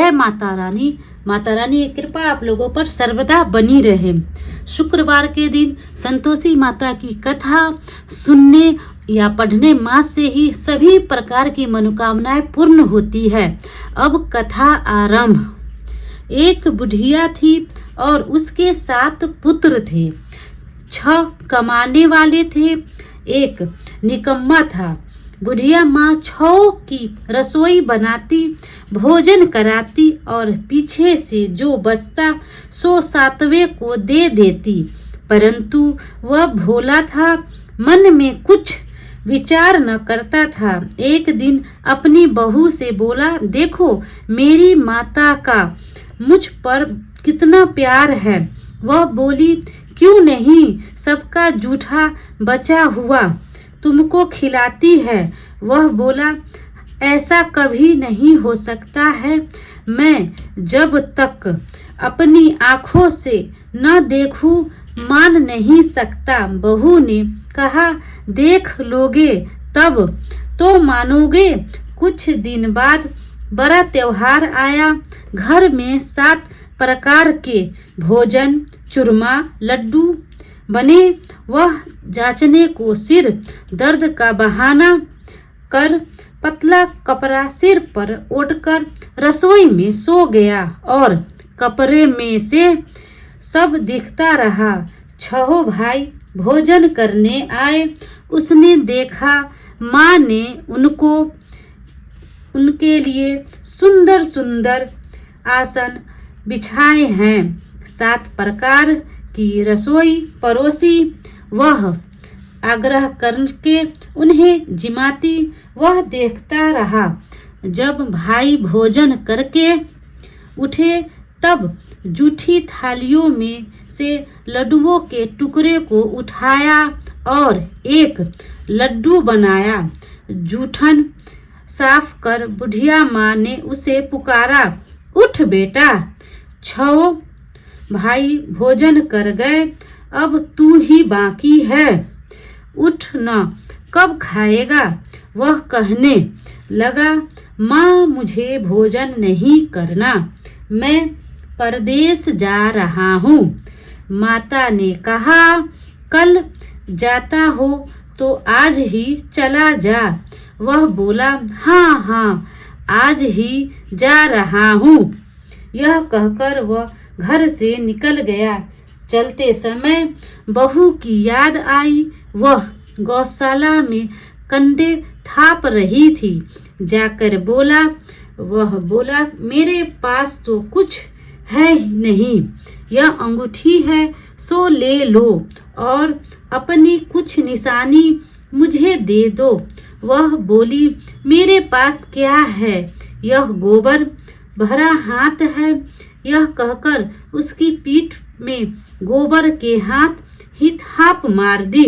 जय माता रानी। माता रानी की कृपा आप लोगों पर सर्वदा बनी रहे। शुक्रवार के दिन संतोषी माता की कथा सुनने या पढ़ने मास से ही सभी प्रकार की मनोकामनाएं पूर्ण होती है। अब कथा आरंभ। एक बुढ़िया थी और उसके 7 पुत्र थे। 6 कमाने वाले थे, एक निकम्मा था। बुढ़िया माँ 6 की रसोई बनाती, भोजन कराती और पीछे से जो बचता सो 7वें को दे देती। परंतु वह भोला था, मन में कुछ विचार न करता था। एक दिन अपनी बहू से बोला, देखो मेरी माता का मुझ पर कितना प्यार है। वह बोली, क्यों नहीं, सबका जूठा बचा हुआ तुमको खिलाती है। वह बोला, ऐसा कभी नहीं हो सकता है। मैं जब तक अपनी आंखों से न देखूं मान नहीं सकता। बहू ने कहा, देख लोगे तब तो मानोगे। कुछ दिन बाद बड़ा त्योहार आया। घर में 7 प्रकार के भोजन, चूरमा, लड्डू बने। वह जांचने को सिर दर्द का बहाना कर पतला कपड़ा सिर पर ओढ़कर रसोई में सो गया और कपड़े में से सब दिखता रहा। 6 भाई भोजन करने आए। उसने देखा माँ ने उनके लिए सुंदर सुंदर आसन बिछाए हैं। 7 प्रकार की रसोई परोसी। वह आग्रह करके उन्हें जिमाती। वह देखता रहा। जब भाई भोजन करके उठे तब जूठी थालियों में से लड्डुओं के टुकड़े को उठाया और एक लड्डू बनाया। जूठन साफ कर बुढ़िया माँ ने उसे पुकारा, उठ बेटा। 6 भाई भोजन कर गए, अब तू ही बाकी है। उठ न, कब खाएगा। वह कहने लगा, माँ मुझे भोजन नहीं करना, मैं परदेश जा रहा हूँ। माता ने कहा, कल जाता हो तो आज ही चला जा। वह बोला, हाँ हाँ आज ही जा रहा हूँ। यह कहकर वह घर से निकल गया। चलते समय बहू की याद आई। वह गौशाला में कंडे थाप रही थी। जाकर वह बोला, मेरे पास तो कुछ है नहीं, यह अंगूठी है सो ले लो और अपनी कुछ निशानी मुझे दे दो। वह बोली, मेरे पास क्या है, यह गोबर भरा हाथ है। यह कहकर उसकी पीठ में गोबर के हाथ ही थाप मार दी।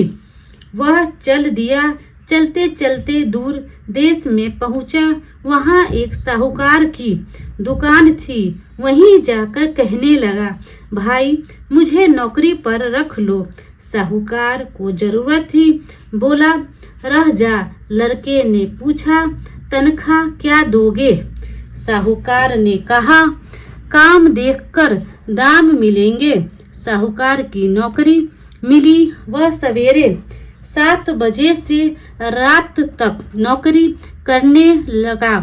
वह चल दिया। चलते चलते दूर देश में पहुंचा। वहां एक साहूकार की दुकान थी। वहीं जाकर कहने लगा, भाई मुझे नौकरी पर रख लो। साहूकार को जरूरत थी। बोला, रह जा। लड़के ने पूछा, तनख्वाह क्या दोगे। साहूकार ने कहा, काम देखकर दाम मिलेंगे। साहूकार की नौकरी मिली। वह सवेरे 7 बजे से रात तक नौकरी करने लगा।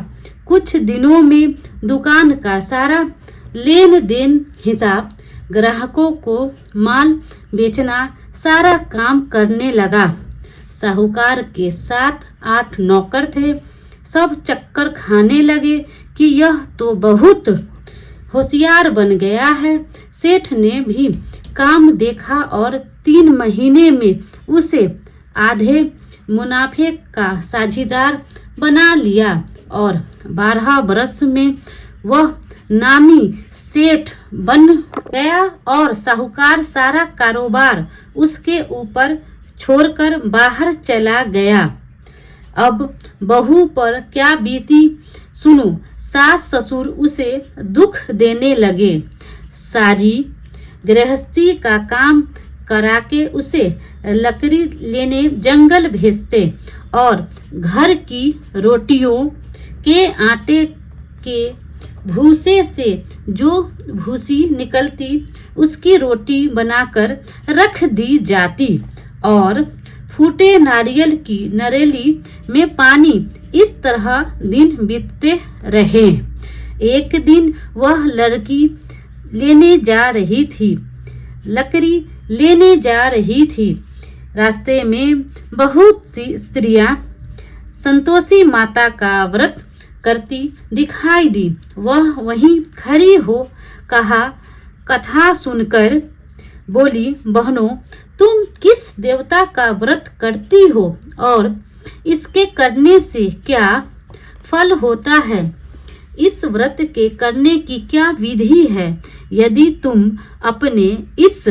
कुछ दिनों में दुकान का सारा लेन देन हिसाब, ग्राहकों को माल बेचना, सारा काम करने लगा। साहूकार के 7-8 नौकर थे। सब चक्कर खाने लगे कि यह तो बहुत होशियार बन गया है। सेठ ने भी काम देखा और 3 महीने में उसे आधे मुनाफे का साझीदार बना लिया और 12 वर्ष में वह नामी सेठ बन गया और साहूकार सारा कारोबार उसके ऊपर छोड़कर बाहर चला गया। अब बहू पर क्या बीती सुनो। सास ससुर उसे दुख देने लगे। सारी गृहस्थी का काम करा के उसे लकड़ी लेने जंगल भेजते और घर की रोटियों के आटे के भूसे से जो भूसी निकलती उसकी रोटी बनाकर रख दी जाती और फूटे नारियल की नरेली में पानी। इस तरह दिन बीतते रहे। एक दिन वह लड़की लेने जा रही थी, लकड़ी लेने जा रही थी। रास्ते में बहुत सी स्त्रियां संतोषी माता का व्रत करती दिखाई दी। वह वहीं खड़ी हो कथा सुनकर बोली, बहनों, तुम किस देवता का व्रत करती हो और इसके करने से क्या फल होता है? इस व्रत के करने की क्या विधि है? यदि तुम अपने इस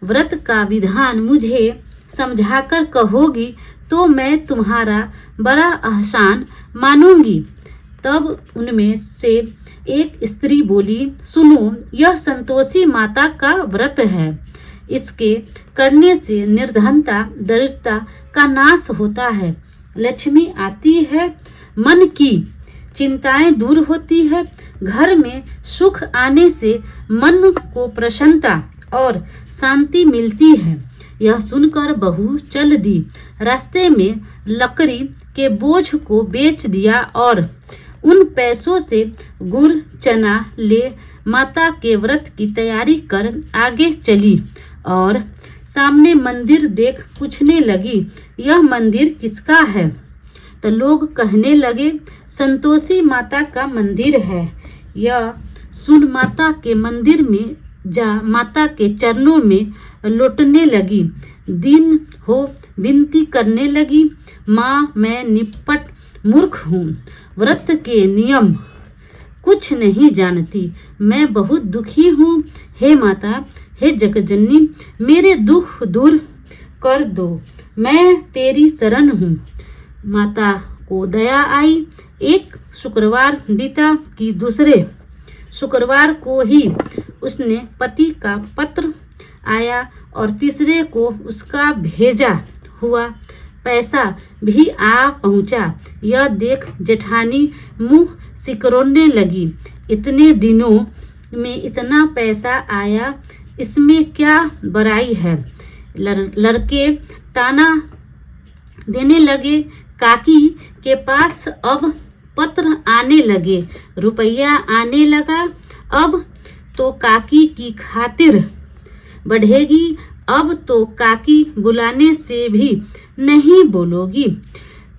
व्रत का विधान मुझे समझाकर कहोगी तो मैं तुम्हारा बड़ा एहसान मानूंगी। तब उनमें से एक स्त्री बोली, सुनो, यह संतोषी माता का व्रत है। इसके करने से निर्धनता, दरिद्रता का नाश होता है, लक्ष्मी आती है, मन की चिंताएं दूर होती है, घर में सुख आने से मन को प्रसन्नता और शांति मिलती है। यह सुनकर बहू चल दी। रास्ते में लकड़ी के बोझ को बेच दिया और उन पैसों से गुड़ चना ले माता के व्रत की तैयारी कर आगे चली और सामने मंदिर देख पूछने लगी, यह मंदिर किसका है? तो लोग कहने लगे, संतोषी माता का मंदिर है। यह सुन माता के मंदिर में जा माता के चरणों में लौटने लगी। दिन हो विनती करने लगी, माँ, मैं निपट मूर्ख हूँ, व्रत के नियम कुछ नहीं जानती, मैं बहुत दुखी हूँ। हे माता, हे जगजननी, मेरे दुख दूर कर दो, मैं तेरी शरण हूँ। माता को दया आई। एक शुक्रवार बीता कि दूसरे शुक्रवार को ही उसने पति का पत्र आया और तीसरे को उसका भेजा हुआ पैसा भी आ पहुंचा। यह देख जेठानी मुंह सिकुड़ने लगी। इतने दिनों में इतना पैसा आया, इसमें क्या बुराई है? लड़के ताना देने लगे। काकी के पास अब पत्र आने लगे, रुपया आने लगा। अब तो काकी की खातिर बढ़ेगी, अब तो काकी बुलाने से भी नहीं बोलोगी।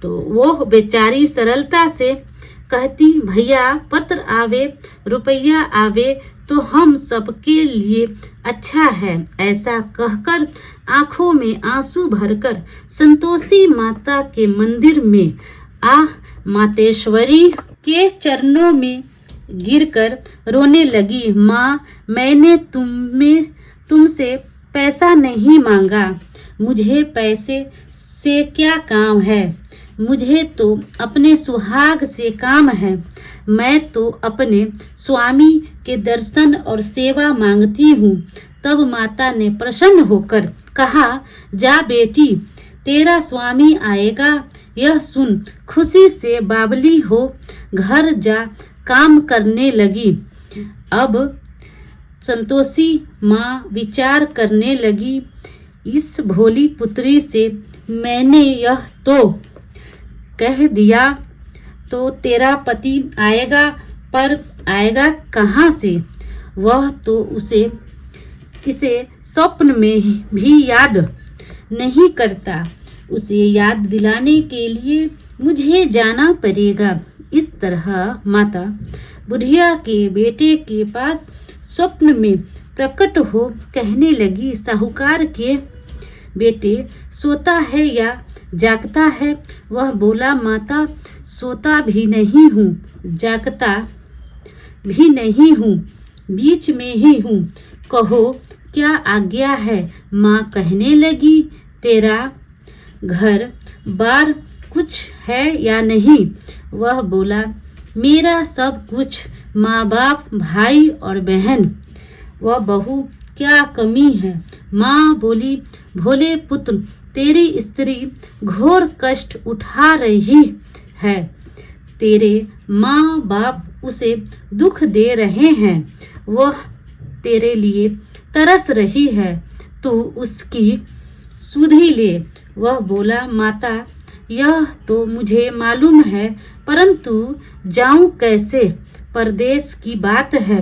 तो वो बेचारी सरलता से कहती, भैया पत्र आवे, रुपया आवे तो हम सबके लिए अच्छा है। ऐसा कहकर आंखों में आंसू भरकर संतोषी माता के मंदिर में मातेश्वरी के चरणों में गिरकर रोने लगी। माँ, मैंने तुमसे पैसा नहीं मांगा, मुझे पैसे से क्या काम है? मुझे तो अपने सुहाग से काम है। मैं तो अपने स्वामी के दर्शन और सेवा मांगती हूँ। तब माता ने प्रसन्न होकर कहा, जा बेटी, तेरा स्वामी आएगा। यह सुन खुशी से बावली हो घर जा काम करने लगी। अब संतोषी माँ विचार करने लगी, इस भोली पुत्री से मैंने यह तो कह दिया तो तेरा पति आएगा, पर आएगा कहाँ से? वह तो इसे स्वप्न में भी याद नहीं करता। उसे याद दिलाने के लिए मुझे जाना पड़ेगा। इस तरह माता बुढ़िया के बेटे के पास स्वप्न में प्रकट हो कहने लगी, साहूकार के बेटे सोता है या जागता है? वह बोला, माता, सोता भी नहीं हूँ, जागता भी नहीं हूँ, बीच में ही हूँ, कहो क्या आज्ञा है? माँ कहने लगी, तेरा घर बार कुछ है या नहीं? वह बोला, मेरा सब कुछ, माँ बाप, भाई और बहन वह बहू, क्या कमी है? माँ बोली, भोले पुत्र, तेरी स्त्री घोर कष्ट उठा रही है, तेरे माँ बाप उसे दुख दे रहे हैं, वह तेरे लिए तरस रही है, तू उसकी सुधि ले। वह बोला, माता यह तो मुझे मालूम है, परंतु जाऊं कैसे? परदेश की बात है,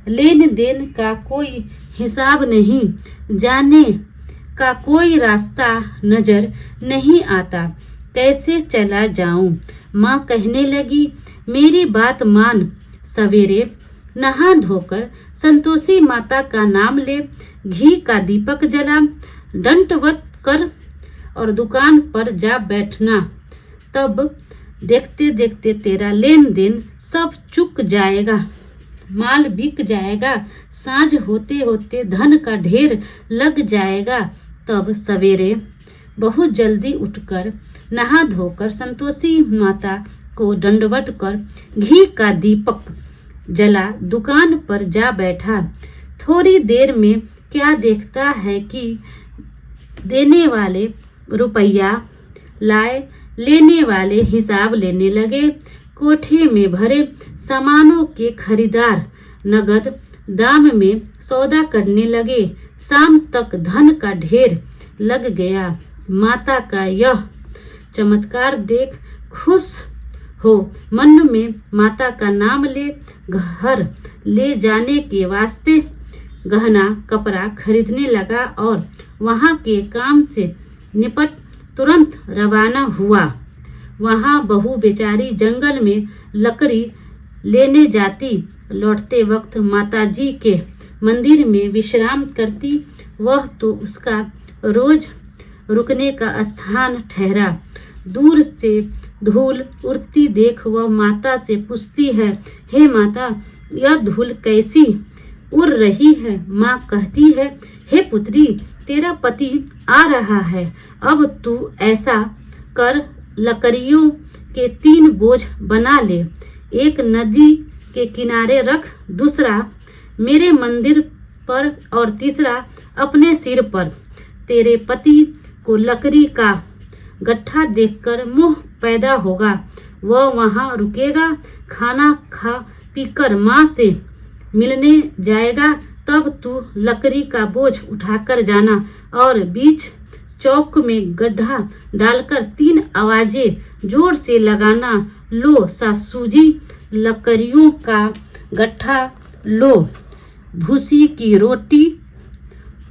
लेन देन का कोई हिसाब नहीं, जाने का कोई रास्ता नजर नहीं आता, कैसे चला जाऊं? माँ कहने लगी, मेरी बात मान, सवेरे नहा धोकर संतोषी माता का नाम ले, घी का दीपक जला, दंडवत कर और दुकान पर जा बैठना। तब देखते देखते तेरा लेन देन सब चुक जाएगा, माल बिक जाएगा, सांझ होते होते धन का ढेर लग जाएगा। तब सवेरे बहुत जल्दी उठकर नहा धोकर संतोषी माता को दंडवत कर घी का दीपक जला, दुकान पर जा बैठा। थोड़ी देर में क्या देखता है कि देने वाले रुपया लाए, लेने वाले हिसाब लेने लगे। कोठे में भरे सामानों के खरीदार नगद दाम में सौदा करने लगे। शाम तक धन का ढेर लग गया। माता का यह चमत्कार देख खुश हो मन में माता का नाम ले घर ले जाने के वास्ते गहना कपड़ा खरीदने लगा और वहाँ के काम से निपट तुरंत रवाना हुआ। वहाँ बहू बेचारी जंगल में लकड़ी लेने जाती, लौटते वक्त माता जी के मंदिर में विश्राम करती। वह तो उसका रोज रुकने का स्थान ठहरा। दूर से धूल उड़ती देख वह माता से पूछती है, हे माता, यह धूल कैसी उड़ रही है? माँ कहती है, हे पुत्री, तेरा पति आ रहा है, अब तू ऐसा कर, लकड़ियों के 3 बोझ बना ले, एक नदी के किनारे रख, दूसरा मेरे मंदिर पर और तीसरा अपने सिर पर। तेरे पति को लकड़ी का गट्ठा देखकर मोह पैदा होगा, वह वहाँ रुकेगा, खाना खा पीकर माँ से मिलने जाएगा। तब तू लकड़ी का बोझ उठाकर जाना और बीच चौक में गड्ढा डालकर 3 आवाजें जोर से लगाना, लो सासू जी लकड़ियों का गट्ठा लो, भूसी की रोटी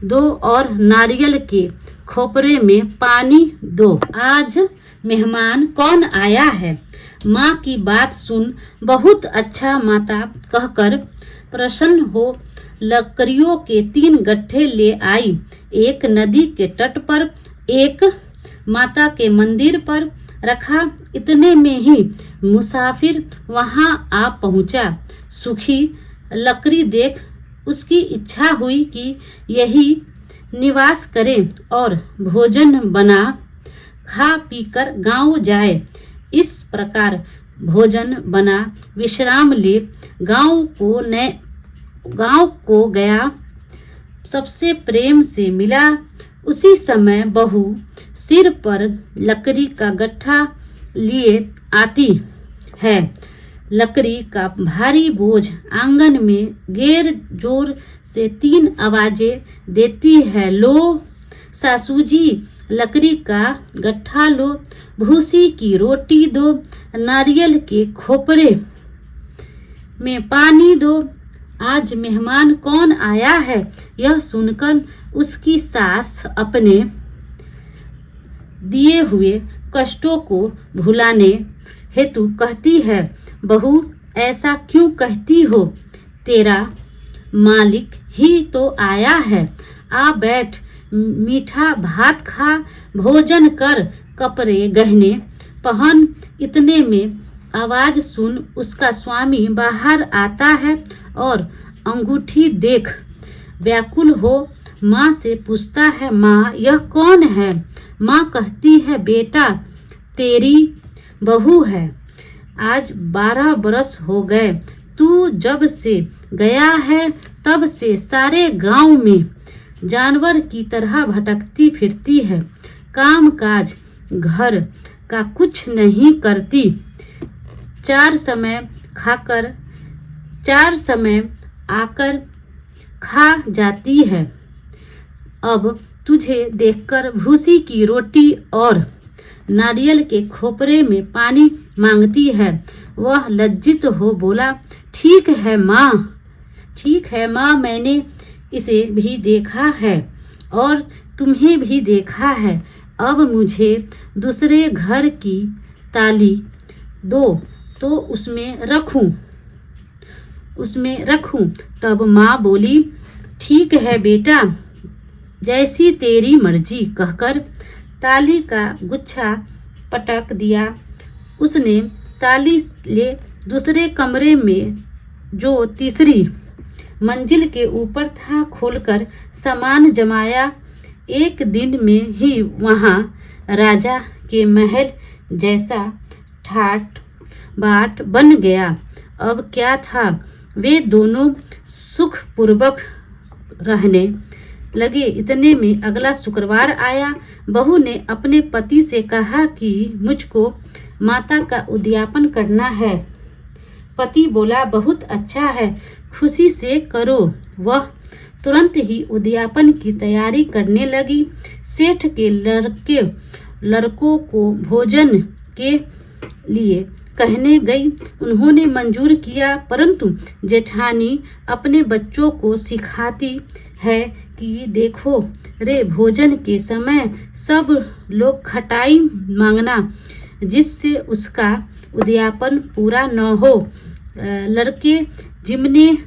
दो और नारियल के खोपरे में पानी दो। आज मेहमान कौन आया है? माँ की बात सुन बहुत अच्छा माता कहकर प्रसन्न हो लकड़ियों के 3 गट्ठे ले आई। एक नदी के तट पर, एक माता के मंदिर पर रखा। इतने में ही मुसाफिर वहां आ पहुंचा। सूखी लकड़ी देख उसकी इच्छा हुई कि यही निवास करे और भोजन बना खा पीकर गांव जाए। इस प्रकार भोजन बना विश्राम ले गांव को गया, सबसे प्रेम से मिला। उसी समय बहू सिर पर लकड़ी का गट्ठा लिए आती है। लकड़ी का भारी बोझ आंगन में गैर जोर से 3 आवाजें देती है, लो सासू जी लकड़ी का गट्ठा लो, भूसी की रोटी दो, नारियल के खोपरे में पानी दो। आज मेहमान कौन आया है? यह सुनकर उसकी सास अपने दिए हुए कष्टों को भुलाने हेतु कहती है, बहू ऐसा क्यों कहती हो? तेरा मालिक ही तो आया है, आ बैठ, मीठा भात खा, भोजन कर, कपड़े गहने पहन। इतने में आवाज सुन उसका स्वामी बाहर आता है और अंगूठी देख व्याकुल हो माँ से पूछता है, माँ यह कौन है? माँ कहती है, बेटा तेरी बहू है, आज 12 बरस हो गए, तू जब से गया है तब से सारे गांव में जानवर की तरह भटकती फिरती है, काम काज घर का कुछ नहीं करती, चार समय आकर खा जाती है। अब तुझे देखकर भूसी की रोटी और नारियल के खोपरे में पानी मांगती है। वह लज्जित हो बोला, ठीक है माँ, मैंने इसे भी देखा है और तुम्हें भी देखा है। अब मुझे दूसरे घर की ताली दो तो उसमें रखूं। तब माँ बोली, ठीक है बेटा, जैसी तेरी मर्जी, कहकर ताली का गुच्छा पटक दिया। उसने ताली ले दूसरे कमरे में, जो तीसरी मंजिल के ऊपर था, खोलकर सामान जमाया। एक दिन में ही वहाँ राजा के महल जैसा ठाट बाट बन गया। अब क्या था, वे दोनों सुखपूर्वक रहने लगे। इतने में अगला शुक्रवार आया। बहू ने अपने पति से कहा कि मुझको माता का उद्यापन करना है। पति बोला, बहुत अच्छा है, खुशी से करो। वह तुरंत ही उद्यापन की तैयारी करने लगी। सेठ के लड़कों को भोजन के लिए कहने गई। उन्होंने मंजूर किया, परंतु जेठानी अपने बच्चों को सिखाती है कि देखो रे, भोजन के समय सब लोग खटाई मांगना, जिससे उसका उद्यापन पूरा न हो। लड़के जिमने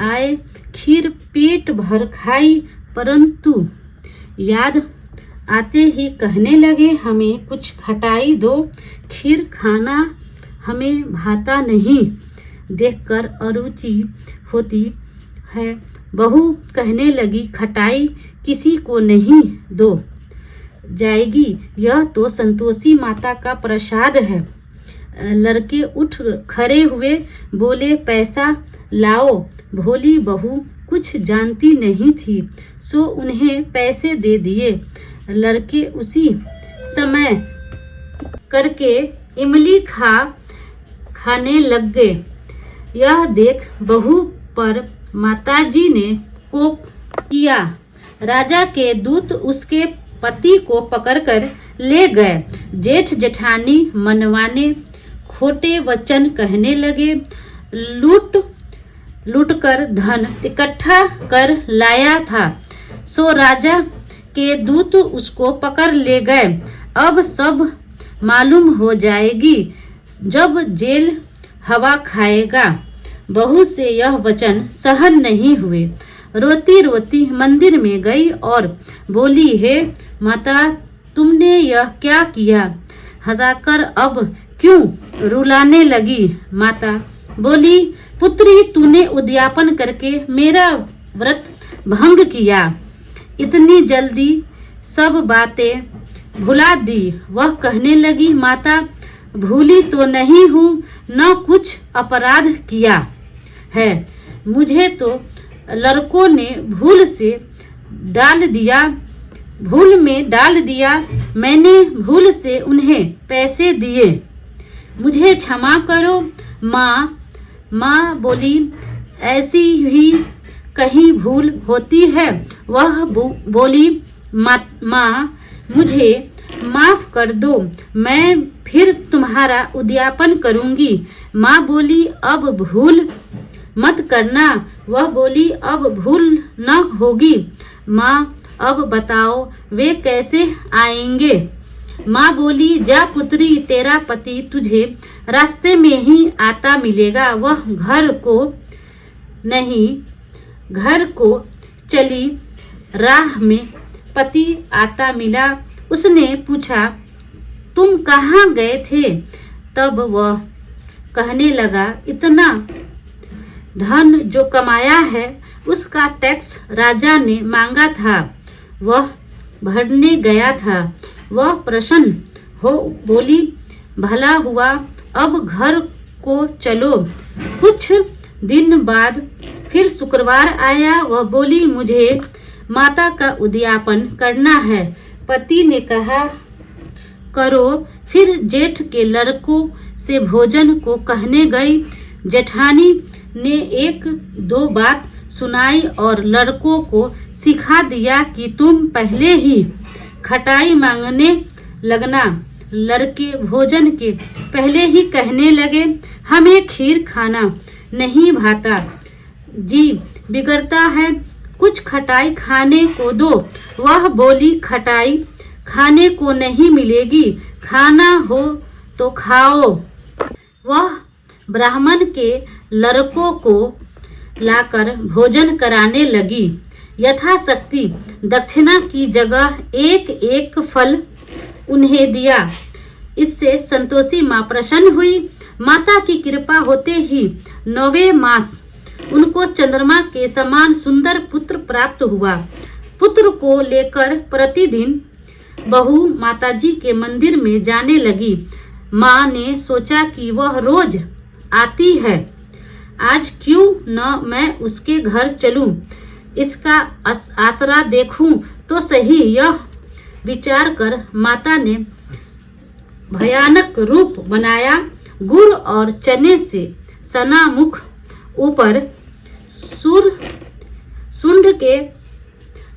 आए, खीर पेट भर खाई, परंतु याद आते ही कहने लगे, हमें कुछ खटाई दो, खीर खाना हमें भाता नहीं। देखकर अरुचि होती है। बहू कहने लगी, खटाई किसी को नहीं दो जाएगी, यह तो संतोषी माता का प्रसाद है। लड़के उठ खड़े हुए, बोले, पैसा लाओ। भोली बहू कुछ जानती नहीं थी, सो उन्हें पैसे दे दिए। लड़के उसी समय करके इमली खाने लग गए। यह देख बहू पर माताजी ने कोप किया। राजा के दूत उसके पति को पकड़कर ले गए। जेठ जेठानी मनवाने खोटे वचन कहने लगे। लूट कर धन इकट्ठा कर लाया था, सो राजा के दूत उसको पकड़ ले गए। अब सब मालूम हो जाएगी जब जेल हवा खाएगा। बहू से यह वचन सहन नहीं हुए। रोती रोती मंदिर में गई और बोली, हे माता, तुमने यह क्या किया? हंसाकर अब क्यों रुलाने लगी? माता बोली, पुत्री, तूने उद्यापन करके मेरा व्रत भंग किया, इतनी जल्दी सब बातें भुला दी। वह कहने लगी, माता, भूली तो नहीं हूँ, न कुछ अपराध किया है। मुझे तो लड़कों ने भूल में डाल दिया। मैंने भूल से उन्हें पैसे दिए, मुझे क्षमा करो। माँ बोली, ऐसी भी कहीं भूल होती है। वह बोली, माँ, मुझे माफ कर दो, मैं फिर तुम्हारा उद्यापन करूंगी। माँ बोली, अब भूल मत करना। वह बोली, अब भूल न होगी। माँ, अब बताओ वे कैसे आएंगे? माँ बोली, जा पुत्री, तेरा पति तुझे रास्ते में ही आता मिलेगा। वह घर को चली राह में पति आता मिला। उसने पूछा, तुम कहाँ गए थे? तब वह कहने लगा, इतना धन जो कमाया है उसका टैक्स राजा ने मांगा था, वह भरने गया था। वह प्रसन्न हो बोली, भला हुआ, अब घर को चलो। कुछ दिन बाद फिर शुक्रवार आया। वह बोली, मुझे माता का उद्यापन करना है। पति ने कहा, करो। फिर जेठ के लड़कों से भोजन को कहने गई। जेठानी ने एक दो बात सुनाई और लड़कों को सिखा दिया कि तुम पहले ही खटाई मांगने लगना। लड़के भोजन के पहले ही कहने लगे, हमें खीर खाना नहीं भाता, जी बिगड़ता है, कुछ खटाई खाने को दो। वह बोली, खटाई खाने को नहीं मिलेगी, खाना हो तो खाओ। वह ब्राह्मण के लड़कों को लाकर भोजन कराने लगी। यथाशक्ति दक्षिणा की जगह एक एक फल उन्हें दिया। इससे संतोषी माँ प्रसन्न हुई। माता की कृपा होते ही 9वें मास उनको चंद्रमा के समान सुंदर पुत्र प्राप्त हुआ। पुत्र को लेकर प्रतिदिन बहू माताजी के मंदिर में जाने लगी। माँ ने सोचा कि वह रोज आती है, आज क्यों न मैं उसके घर चलूं, इसका आसरा देखूं तो सही। यह विचार कर माता ने भयानक रूप बनाया। गुड़ और चने से सना मुख, ऊपर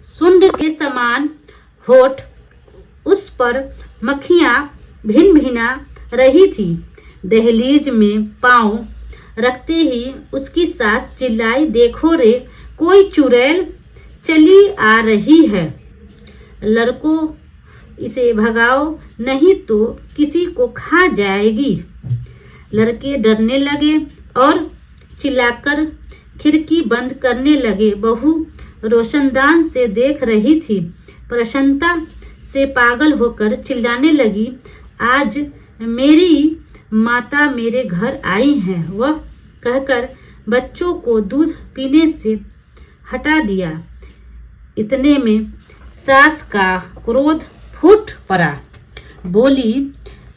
सुंड के समान होठ, उस पर मक्खियां भिन भिना रही थी। दहलीज में पांव रखते ही उसकी सास चिल्लाई, देखो रे, कोई चुड़ैल चली आ रही है, लड़कों इसे भगाओ नहीं तो किसी को खा जाएगी। लड़के डरने लगे और चिल्लाकर खिड़की बंद करने लगे। बहू रोशनदान से देख रही थी। प्रसन्नता से पागल होकर चिल्लाने लगी, आज मेरी माता मेरे घर आई हैं। वह कहकर बच्चों को दूध पीने से हटा दिया। इतने में सास का क्रोध फूट पड़ा। बोली,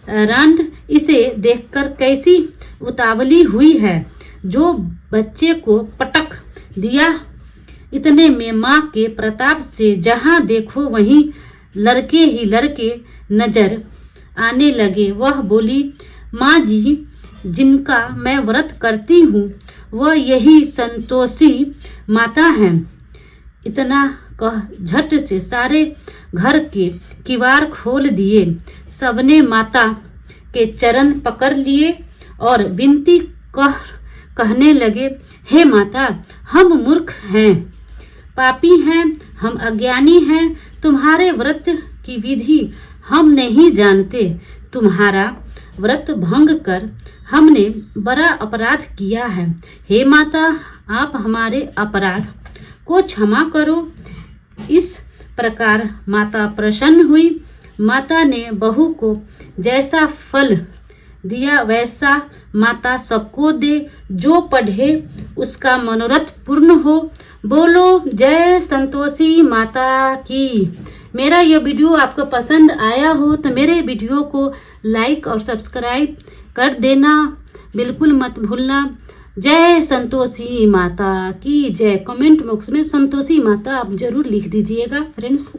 रंड इसे देखकर कैसी उतावली हुई है, जो बच्चे को पटक दिया। इतने में माँ के प्रताप से जहाँ देखो वहीं लड़के ही लड़के नजर आने लगे। वह बोली, माँ जी, जिनका मैं व्रत करती हूँ वह यही संतोषी माता हैं। इतना कह झट से सारे घर के किवाड़ खोल दिए। सबने माता के चरण पकड़ लिए और विनती कहने लगे, हे माता, हम मूर्ख हैं, पापी हैं, हम अज्ञानी हैं, तुम्हारे व्रत की विधि हम नहीं जानते। तुम्हारा व्रत भंग कर हमने बड़ा अपराध किया है। हे माता, आप हमारे अपराध को क्षमा करो। इस प्रकार माता प्रसन्न हुई। माता ने बहू को जैसा फल दिया वैसा माता सबको दे। जो पढ़े उसका मनोरथ पूर्ण हो। बोलो जय संतोषी माता की। मेरा यह वीडियो आपको पसंद आया हो तो मेरे वीडियो को लाइक और सब्सक्राइब कर देना, बिल्कुल मत भूलना। जय संतोषी माता की जय। कमेंट बॉक्स में संतोषी माता आप जरूर लिख दीजिएगा फ्रेंड्स।